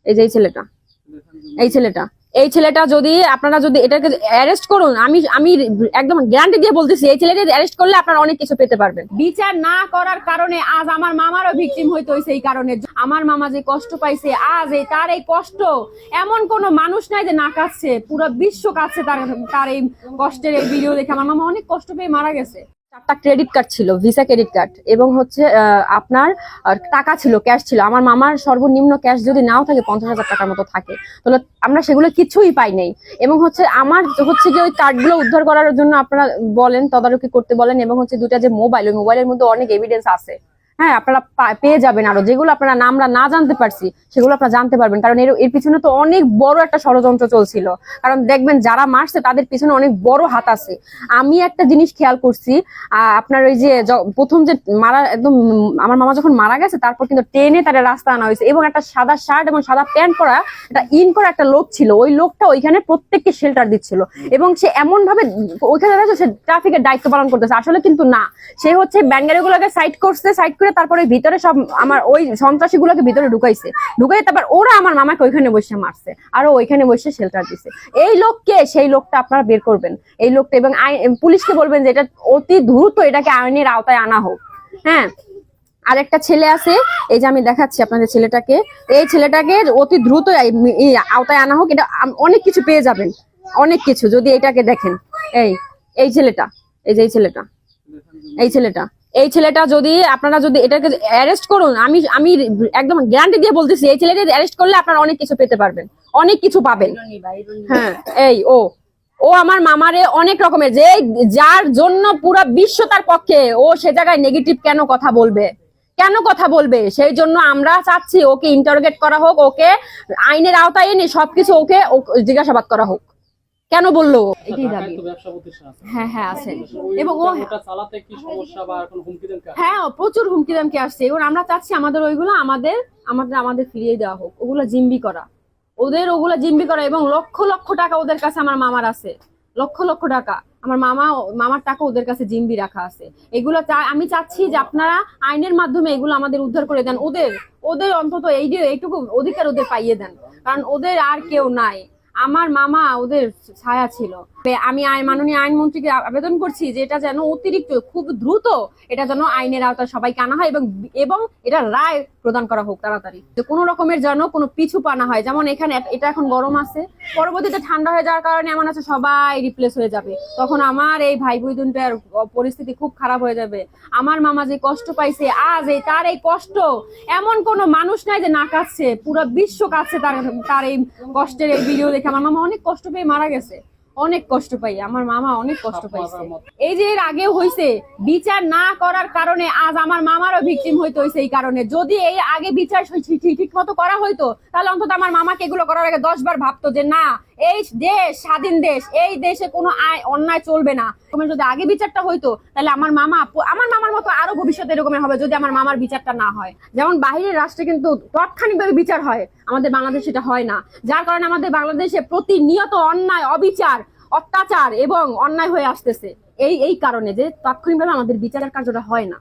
এই যে এই ছেলেটা যদি আপনারা যদি এটাকে অ্যারেস্ট করুন, আমি আমি একদম গ্যারান্টি দিয়ে বলতেছি, এই ছেলেকে অ্যারেস্ট করলে আপনারা অনেক কিছু পেতে পারবেন। বিচার না করার কারণে আজ আমার মামারও ভিকটিম হইতো সেই কারণে। আমার মামা যে কষ্ট পাইছে আজ তার এই কষ্ট এমন কোনো মানুষ নাই যে না কাঁদছে, পুরো বিশ্ব কাঁদছে তার এই কষ্টের এই ভিডিও দেখে। আমার মামা অনেক কষ্ট পেয়ে মারা গেছে। 4টা ক্রেডিট কার্ড ছিল, ভিসা ক্রেডিট কার্ড, এবং হচ্ছে আপনার টাকা ছিল, ক্যাশ ছিল। আমার মামার সর্বনিম্ন ক্যাশ যদি নাও থাকে 50,000 টাকার মতো থাকে, তাহলে আমরা সেগুলো কিছুই পাই নাই। এবং হচ্ছে আমার হচ্ছে যে ওই কার্ডগুলো উদ্ধার করার জন্য আপনারা বলেন, তদারকি করতে বলেন, এবং হচ্ছে দুটা যে মোবাইল, ওই মোবাইলের মধ্যে অনেক এভিডেন্স আছে। হ্যাঁ, আপনারা পেয়ে যাবেন। আরো যেগুলো আপনারা আমরা না জানতে পারছি সেগুলো আপনারা জানতে পারবেন, কারণ এর পিছনে তো অনেক বড় একটা ষড়যন্ত্র চলছিল। কারণ দেখবেন যারা মারছে তাদের পিছনে অনেক বড় হাত আছে। আমি একটা জিনিস খেয়াল করছি, আপনার ওই যে প্রথম যে মারা একদম আমার মামা যখন মারা গেছে, তারপর কিন্তু টেনে তারা রাস্তা আনা হয়েছে, এবং একটা সাদা শার্ট এবং সাদা প্যান্ট পরা একটা করা একটা লোক ছিল। ওই লোকটা ওইখানে প্রত্যেককে শেল্টার দিচ্ছিল, এবং সে এমন ভাবে ওইখানে সে ট্রাফিকের দায়িত্ব পালন করতেছে। আসলে কিন্তু না, সে হচ্ছে ব্যাঙ্গারিগুলোকে সাইড করছে, সাইড করে তারপরে ভিতরে সব আমার ওই সন্ত্রাসী গুলোকে ভিতরে ঢুকাইছে, তারপর ওরা আমার মামাকে ওইখানে বসে মারছে, আর ওইখানে বসে শেল্টার দিছে। এই লোককে, সেই লোকটা আপনারা বের করবেন, এই লোকটা, এবং পুলিশকে বলবেন যে এটা অতি দ্রুত এটাকে আইনের আওতায় আনা হোক। হ্যাঁ, আরেকটা ছেলে আছে, এই যে আমি দেখাচ্ছি আপনাদের ছেলেটাকে, এই ছেলেটাকে অতি দ্রুত আওতায় আনা হোক। এটা অনেক কিছু পেয়ে যাবেন, অনেক কিছু, যদি এটাকে দেখেন। এই ছেলেটা, এই যে এই ছেলেটা যদি আপনারা যদি এটাকে অ্যারেস্ট করুন, আমি আমি একদম গ্যারান্টি দিয়ে বলতেছি, এই ছেলেকে অ্যারেস্ট করলে আপনারা অনেক কিছু পেতে পারবেন, অনেক কিছু পাবেন। হ্যাঁ, ও আমার মামারে অনেক রকমের, যে যার জন্য পুরো বিশ্ব তার পক্ষে, ও সে জায়গায় নেগেটিভ কেন কথা বলবে? সেই জন্য আমরা চাচ্ছি ওকে ইন্টারোগেট করা হোক, ওকে আইনের আওতায় এনে সবকিছু ওকে জিজ্ঞাসাবাদ করা হোক। কেন বললো এটাই দাবি। হ্যাঁ আছে, এবং ও হ্যাঁ প্রচুর হুমকি দামকে আসছে। এবং আমরা চাচ্ছি আমাদের ওইগুলো আমাদের ফিরিয়ে দেওয়া হোক। ওগুলা জিম্বি করা, ওগুলা জিম্বি করা, এবং লক্ষ লক্ষ টাকা ওদের কাছে আমার মামার আছে, লক্ষ লক্ষ টাকা আমার মামার টাকা ওদের কাছে জিম্বি রাখা আছে। এগুলো আমি চাচ্ছি যে আপনারা আইনের মাধ্যমে এগুলো আমাদের উদ্ধার করে দেন। ওদের অন্তত এইটুকু অধিকার ওদের পাইয়ে দেন, কারণ ওদের আর কেউ নাই। আমার মামা ওদের ছায়া ছিল। আমি মাননীয় আইনমন্ত্রীকে আবেদন করছি যে এটা যেন অতিরিক্ত খুব দ্রুত এটা যেন আইনের আওতায় সবাইকে আনা হয়, এবং এটা রায় প্রদান করা হোক তাড়াতাড়ি, যে কোনো রকমের যেন কোনো পিছু পা না হয়। যেমন এখানে এটা এখন গরম আছে, পরবর্তীতে ঠান্ডা হয়ে যাওয়ার কারণে এমন আছে সবাই রিপ্লেস হয়ে যাবে, তখন আমার এই ভাই বোন দুটার পরিস্থিতি খুব খারাপ হয়ে যাবে। আমার মামা যে কষ্ট পাইছে আজ তার এই কষ্ট এমন কোনো মানুষ নাই যে না কাঁদছে, পুরো বিশ্ব কাঁদছে তার এই কষ্টের এই ভিডিও দেখে। আমার মামা অনেক কষ্ট পেয়ে মারা গেছে, অনেক কষ্ট পাই, আমার মামা অনেক কষ্ট পাইছে। এই যে এর আগেও হয়েছে, বিচার না করার কারণে আজ আমার মামারও ভিকটিম হইতো সেই কারণে। যদি এই আগে বিচার ঠিক মতো করা হইতো, তাহলে অন্তত আমার মামাকে এগুলো করার আগে 10 বার ভাবতো যে না, এই দেশ স্বাধীন দেশ, এই দেশে কোনো অন্যায় চলবে না। যদি আগে বিচারটা হইতো, তাহলে আমার মামার মতো আরো ভবিষ্যতে এরকমের হবে যদি আমার মামার বিচারটা না হয়। যেমন বাহিরের রাষ্ট্রে কিন্তু তাৎক্ষণিকভাবে বিচার হয়, আমাদের বাংলাদেশে এটা হয় না, যার কারণে আমাদের বাংলাদেশে প্রতিনিয়ত অন্যায়, অবিচার, অত্যাচার এবং অন্যায় হয়ে আসতেছে। এই কারণে যে তাৎক্ষণিকভাবে আমাদের বিচারের কার্যটা হয় না।